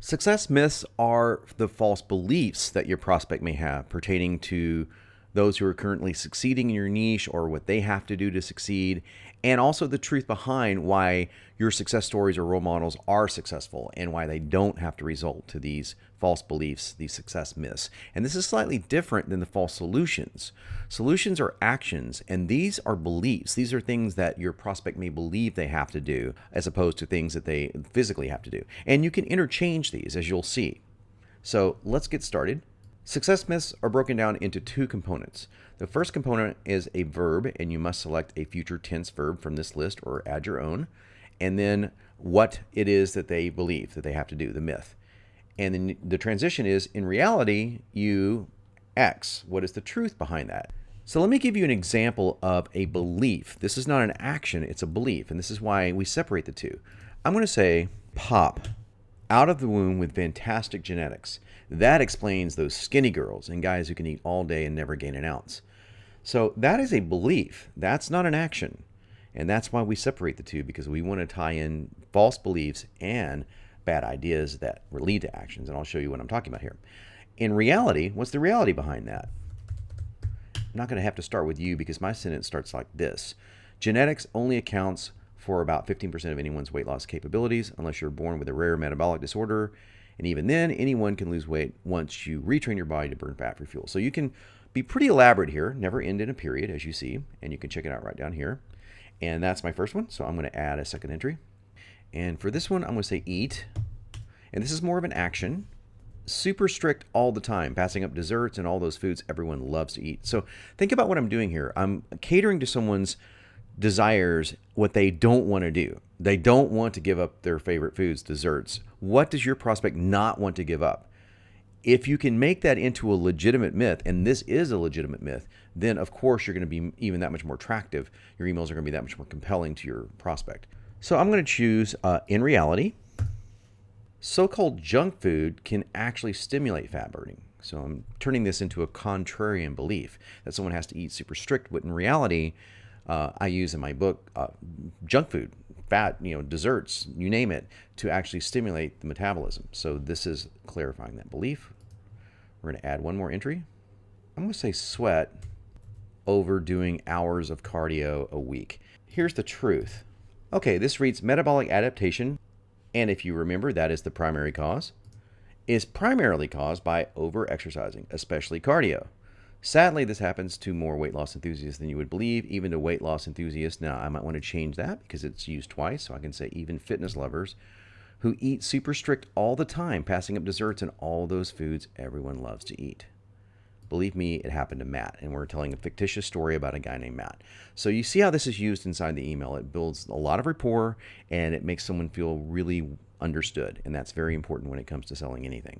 Success myths are the false beliefs that your prospect may have pertaining to those who are currently succeeding in your niche or what they have to do to succeed, and also the truth behind why your success stories or role models are successful and why they don't have to result to these false beliefs, these success myths. And this is slightly different than the false solutions. Solutions are actions, and these are beliefs. These are things that your prospect may believe they have to do, as opposed to things that they physically have to do. And you can interchange these, as you'll see. So let's get started. Success myths are broken down into two components. The first component is a verb, and you must select a future tense verb from this list or add your own, and then what it is that they believe that they have to do, the myth. And then the transition is, in reality, you X. What is the truth behind that? So let me give you an example of a belief. This is not an action, it's a belief, and this is why we separate the two. I'm going to say, Pop out of the womb with fantastic genetics. That explains those skinny girls and guys who can eat all day and never gain an ounce. So that is a belief. That's not an action. And that's why we separate the two, because we want to tie in false beliefs and bad ideas that lead to actions. And I'll show you what I'm talking about here. In reality, what's the reality behind that? I'm not going to have to start with you because my sentence starts like this. Genetics only accounts for about 15% of anyone's weight loss capabilities, unless you're born with a rare metabolic disorder. And even then, anyone can lose weight once you retrain your body to burn fat for fuel. So you can be pretty elaborate here, never end in a period, as you see, and you can check it out right down here. And that's my first one, so I'm going to add a second entry. And for this one, I'm going to say eat. And this is more of an action. Super strict all the time, passing up desserts and all those foods everyone loves to eat. So think about what I'm doing here. I'm catering to someone's desires, what they don't want to do. They don't want to give up their favorite foods, desserts. What does your prospect not want to give up? If you can make that into a legitimate myth, and this is a legitimate myth, then of course you're going to be even that much more attractive. Your emails are going to be that much more compelling to your prospect. So I'm going to choose in reality, so-called junk food can actually stimulate fat burning. So I'm turning this into a contrarian belief that someone has to eat super strict, but in reality, I use in my book junk food, fat, desserts, you name it, to actually stimulate the metabolism. So this is clarifying that belief. We're going to add one more entry. I'm going to say sweat over doing hours of cardio a week. Here's the truth. Okay, this reads metabolic adaptation, and if you remember, that is the primary cause, is primarily caused by over-exercising, especially cardio. Sadly, this happens to more weight loss enthusiasts than you would believe, even to weight loss enthusiasts. Now, I might want to change that because it's used twice, so I can say even fitness lovers who eat super strict all the time, passing up desserts and all those foods everyone loves to eat. Believe me, it happened to Matt, and we're telling a fictitious story about a guy named Matt. So you see how this is used inside the email. It builds a lot of rapport, and it makes someone feel really understood, and that's very important when it comes to selling anything.